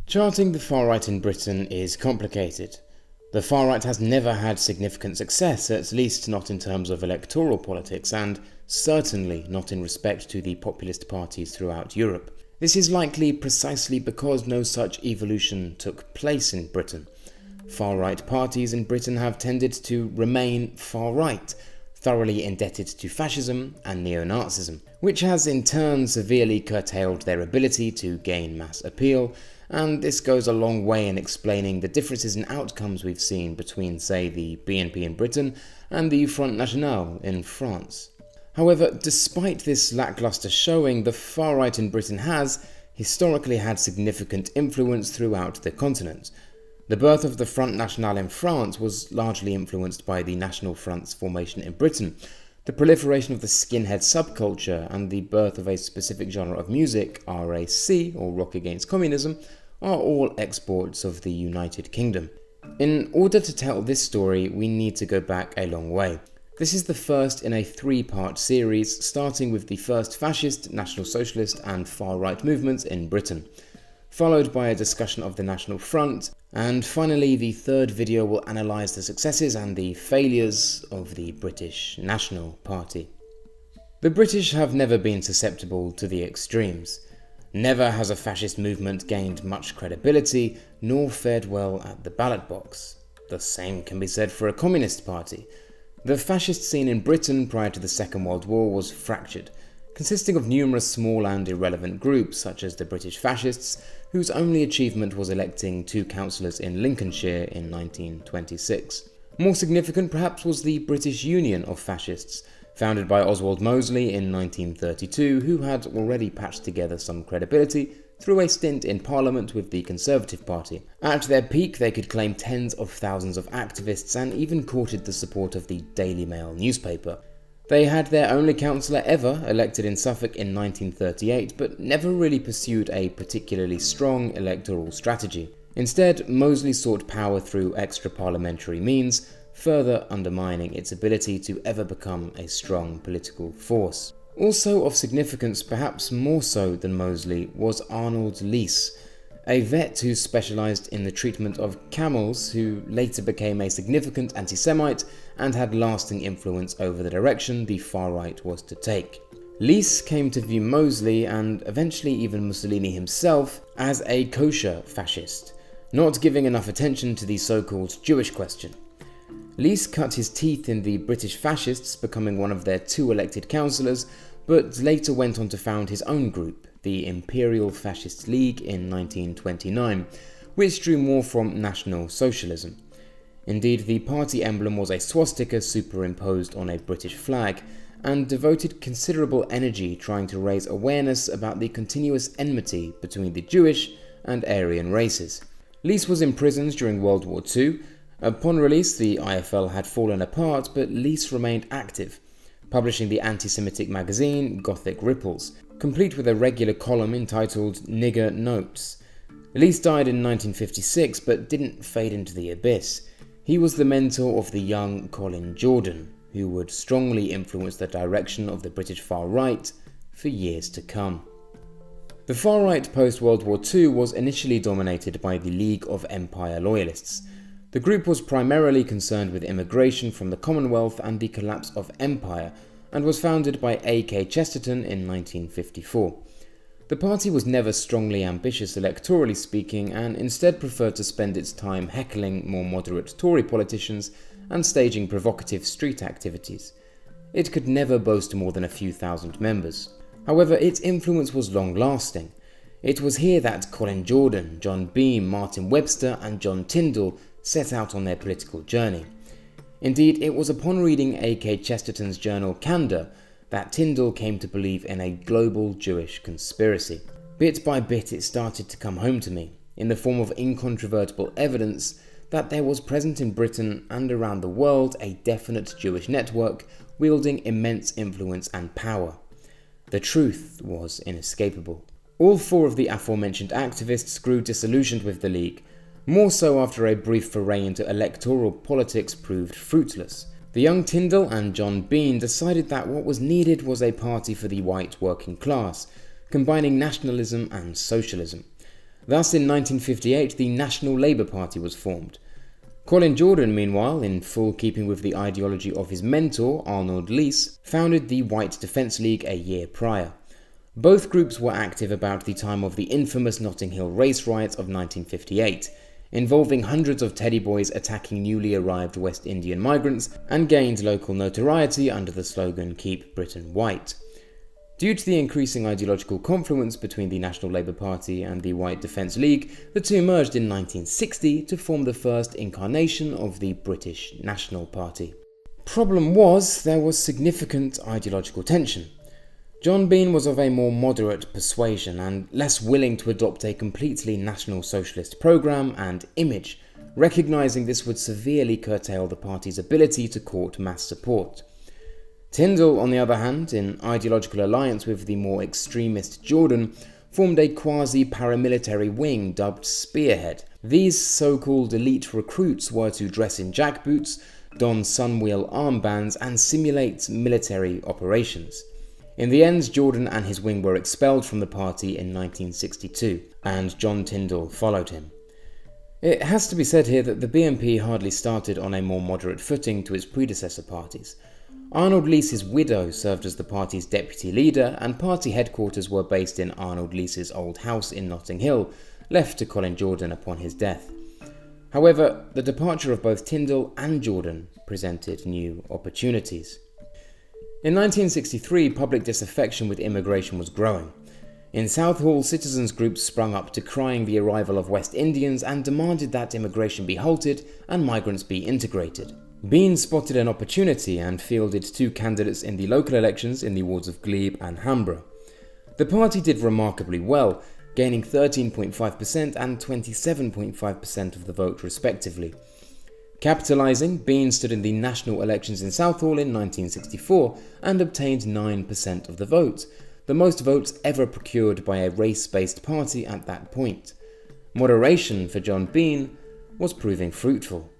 Charting the far right in Britain is complicated. The far right has never had significant success, at least not in terms of electoral politics, and certainly not in respect to the populist parties throughout Europe. This is likely precisely because no such evolution took place in Britain. Far-right parties in Britain have tended to remain far-right, thoroughly indebted to fascism and neo-Nazism, which has in turn severely curtailed their ability to gain mass appeal, and this goes a long way in explaining the differences in outcomes we've seen between, say, the BNP in Britain and the Front National in France. However, despite this lackluster showing, the far right in Britain has historically had significant influence throughout the continent. The birth of the Front National in France was largely influenced by the National Front's formation in Britain. The proliferation of the skinhead subculture and the birth of a specific genre of music, RAC, or Rock Against Communism, are all exports of the United Kingdom. In order to tell this story, we need to go back a long way. This is the first in a three-part series, starting with the first fascist, National Socialist and far-right movements in Britain, followed by a discussion of the National Front, and finally the third video will analyse the successes and the failures of the British National Party. The British have never been susceptible to the extremes. Never has a fascist movement gained much credibility, nor fared well at the ballot box. The same can be said for a communist party. The fascist scene in Britain prior to the Second World War was fractured, consisting of numerous small and irrelevant groups such as the British Fascists, whose only achievement was electing 2 councillors in Lincolnshire in 1926. More significant perhaps was the British Union of Fascists, founded by Oswald Mosley in 1932, who had already patched together some credibility through a stint in Parliament with the Conservative Party. At their peak, they could claim tens of thousands of activists and even courted the support of the Daily Mail newspaper. They had their only councillor ever elected in Suffolk in 1938, but never really pursued a particularly strong electoral strategy. Instead, Mosley sought power through extra-parliamentary means, further undermining its ability to ever become a strong political force. Also of significance, perhaps more so than Mosley, was Arnold Leese, a vet who specialised in the treatment of camels, who later became a significant anti-Semite and had lasting influence over the direction the far right was to take. Leese came to view Mosley, and eventually even Mussolini himself, as a kosher fascist, not giving enough attention to the so-called Jewish question. Leese cut his teeth in the British Fascists, becoming one of their 2 elected councillors, but later went on to found his own group, the Imperial Fascist League, in 1929, which drew more from National Socialism. Indeed, the party emblem was a swastika superimposed on a British flag, and devoted considerable energy trying to raise awareness about the continuous enmity between the Jewish and Aryan races. Leese was imprisoned during World War II. Upon release, the IFL had fallen apart, but Leese remained active, publishing the anti-Semitic magazine Gothic Ripples, complete with a regular column entitled Nigger Notes. Leese died in 1956, but didn't fade into the abyss. He was the mentor of the young Colin Jordan, who would strongly influence the direction of the British far right for years to come. The far right post-World War II was initially dominated by the League of Empire Loyalists. The group was primarily concerned with immigration from the Commonwealth and the collapse of empire, and was founded by A.K. Chesterton in 1954. The party was never strongly ambitious electorally speaking, and instead preferred to spend its time heckling more moderate Tory politicians and staging provocative street activities. It could never boast more than a few thousand members. However, its influence was long-lasting. It was here that Colin Jordan, John Beam, Martin Webster and John Tyndall set out on their political journey. Indeed, it was upon reading A.K. Chesterton's journal Candour that Tyndall came to believe in a global Jewish conspiracy. Bit by bit it started to come home to me, in the form of incontrovertible evidence that there was present in Britain and around the world a definite Jewish network wielding immense influence and power. The truth was inescapable. All 4 of the aforementioned activists grew disillusioned with the League, more so after a brief foray into electoral politics proved fruitless. The young Tyndall and John Bean decided that what was needed was a party for the white working class, combining nationalism and socialism. Thus, in 1958, the National Labour Party was formed. Colin Jordan, meanwhile, in full keeping with the ideology of his mentor, Arnold Leese, founded the White Defence League a year prior. Both groups were active about the time of the infamous Notting Hill race riots of 1958, involving hundreds of teddy boys attacking newly arrived West Indian migrants, and gained local notoriety under the slogan "Keep Britain White." Due to the increasing ideological confluence between the National Labour Party and the White Defence League, the two merged in 1960 to form the first incarnation of the British National Party. Problem was, there was significant ideological tension. John Bean was of a more moderate persuasion and less willing to adopt a completely National Socialist programme and image, recognising this would severely curtail the party's ability to court mass support. Tyndall, on the other hand, in ideological alliance with the more extremist Jordan, formed a quasi-paramilitary wing dubbed Spearhead. These so-called elite recruits were to dress in jackboots, don sunwheel armbands, and simulate military operations. In the end, Jordan and his wing were expelled from the party in 1962, and John Tyndall followed him. It has to be said here that the BNP hardly started on a more moderate footing to its predecessor parties. Arnold Leese's widow served as the party's deputy leader, and party headquarters were based in Arnold Leese's old house in Notting Hill, left to Colin Jordan upon his death. However, the departure of both Tyndall and Jordan presented new opportunities. In 1963, public disaffection with immigration was growing. In Southall, citizens groups sprung up decrying the arrival of West Indians and demanded that immigration be halted and migrants be integrated. Bean spotted an opportunity and fielded two candidates in the local elections in the wards of Glebe and Hamborough. The party did remarkably well, gaining 13.5% and 27.5% of the vote respectively. Capitalising, Bean stood in the national elections in Southall in 1964 and obtained 9% of the vote, the most votes ever procured by a race-based party at that point. Moderation for John Bean was proving fruitful.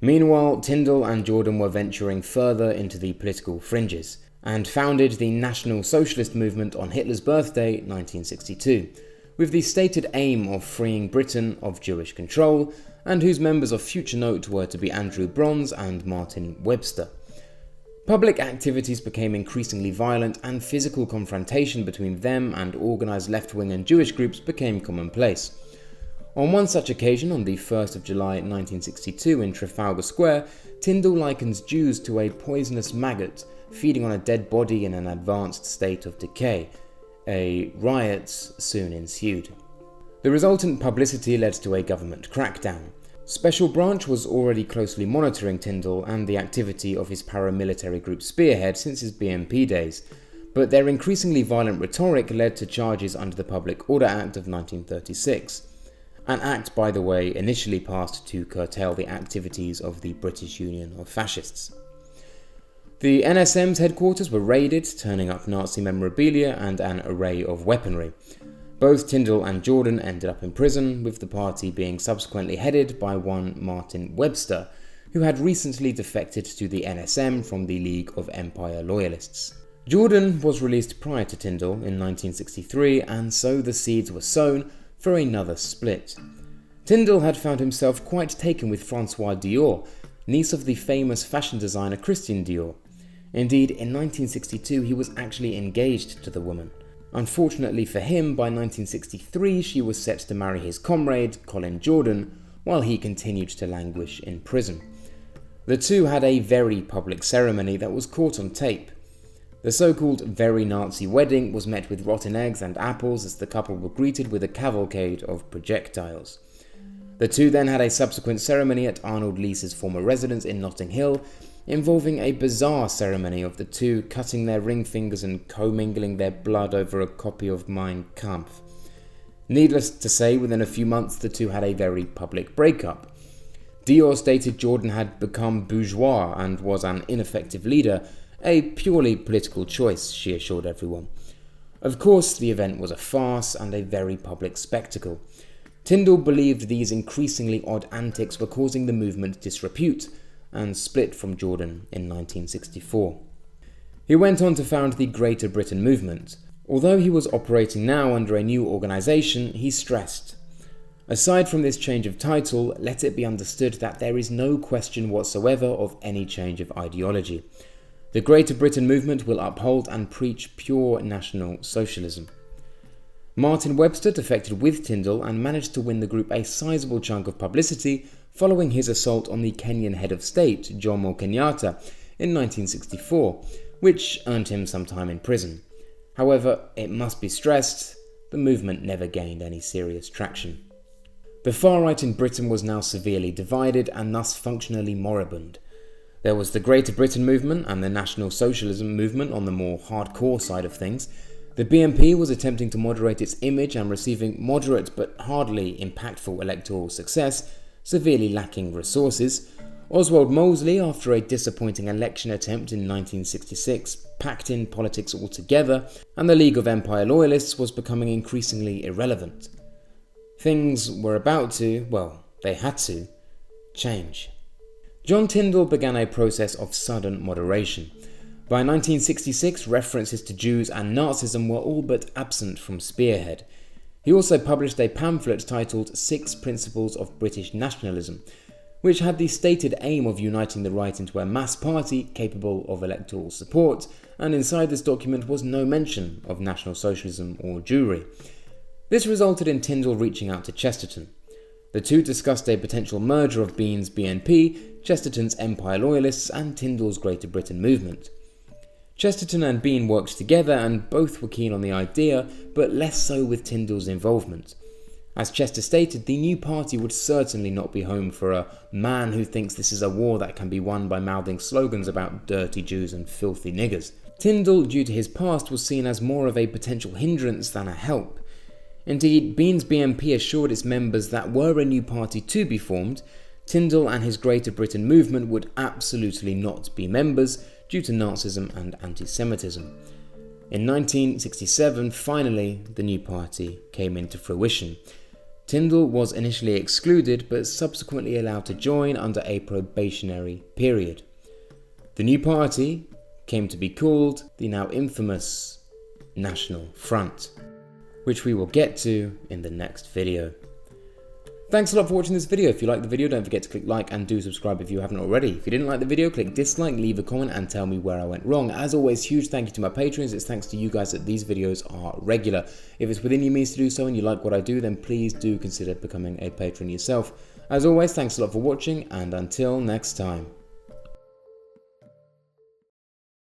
Meanwhile, Tyndall and Jordan were venturing further into the political fringes, and founded the National Socialist movement on Hitler's birthday, 1962, with the stated aim of freeing Britain of Jewish control, and whose members of future note were to be Andrew Brons and Martin Webster. Public activities became increasingly violent, and physical confrontation between them and organised left-wing and Jewish groups became commonplace. On one such occasion, on the 1st of July 1962 in Trafalgar Square, Tyndall likens Jews to a poisonous maggot feeding on a dead body in an advanced state of decay. Riots soon ensued. The resultant publicity led to a government crackdown. Special Branch was already closely monitoring Tyndall and the activity of his paramilitary group Spearhead since his BNP days, but their increasingly violent rhetoric led to charges under the Public Order Act of 1936. An act, by the way, initially passed to curtail the activities of the British Union of Fascists. The NSM's headquarters were raided, turning up Nazi memorabilia and an array of weaponry. Both Tyndall and Jordan ended up in prison, with the party being subsequently headed by one Martin Webster, who had recently defected to the NSM from the League of Empire Loyalists. Jordan was released prior to Tyndall in 1963, and so the seeds were sown for another split. Tyndall had found himself quite taken with Françoise Dior, niece of the famous fashion designer Christian Dior. Indeed, in 1962 he was actually engaged to the woman. Unfortunately for him, by 1963 she was set to marry his comrade, Colin Jordan, while he continued to languish in prison. The two had a very public ceremony that was caught on tape. The so-called very Nazi wedding was met with rotten eggs and apples as the couple were greeted with a cavalcade of projectiles. The two then had a subsequent ceremony at Arnold Leese's former residence in Notting Hill, involving a bizarre ceremony of the two cutting their ring fingers and commingling their blood over a copy of Mein Kampf. Needless to say, within a few months the two had a very public breakup. Dior stated Jordan had become bourgeois and was an ineffective leader, a purely political choice, she assured everyone. Of course, the event was a farce and a very public spectacle. Tyndall believed these increasingly odd antics were causing the movement disrepute, and split from Jordan in 1964. He went on to found the Greater Britain movement. Although he was operating now under a new organisation, he stressed, Aside from this change of title, let it be understood that there is no question whatsoever of any change of ideology. The Greater Britain movement will uphold and preach pure National Socialism. Martin Webster defected with Tyndall and managed to win the group a sizable chunk of publicity following his assault on the Kenyan head of state, Jomo Kenyatta, in 1964, which earned him some time in prison. However, it must be stressed, the movement never gained any serious traction. The far right in Britain was now severely divided and thus functionally moribund. There was the Greater Britain movement and the National Socialism movement on the more hardcore side of things. The BNP was attempting to moderate its image and receiving moderate but hardly impactful electoral success, severely lacking resources. Oswald Mosley, after a disappointing election attempt in 1966, packed in politics altogether, and the League of Empire Loyalists was becoming increasingly irrelevant. Things were about to, well, they had to, change. John Tyndall began a process of sudden moderation. By 1966, references to Jews and Nazism were all but absent from Spearhead. He also published a pamphlet titled 6 Principles of British Nationalism, which had the stated aim of uniting the right into a mass party capable of electoral support, and inside this document was no mention of National Socialism or Jewry. This resulted in Tyndall reaching out to Chesterton. The two discussed a potential merger of Bean's BNP, Chesterton's Empire Loyalists, and Tyndall's Greater Britain movement. Chesterton and Bean worked together and both were keen on the idea, but less so with Tyndall's involvement. As Chester stated, the new party would certainly not be home for a man who thinks this is a war that can be won by mouthing slogans about dirty Jews and filthy niggers. Tyndall, due to his past, was seen as more of a potential hindrance than a help. Indeed, Bean's BNP assured its members that were a new party to be formed, Tyndall and his Greater Britain movement would absolutely not be members due to Nazism and anti-Semitism. In 1967, finally, the new party came into fruition. Tyndall was initially excluded but subsequently allowed to join under a probationary period. The new party came to be called the now infamous National Front, which we will get to in the next video. Thanks a lot for watching this video. If you liked the video, don't forget to click like and do subscribe if you haven't already. If you didn't like the video, click dislike, leave a comment and tell me where I went wrong. As always, huge thank you to my patrons. It's thanks to you guys that these videos are regular. If it's within your means to do so and you like what I do, then please do consider becoming a patron yourself. As always, thanks a lot for watching and until next time.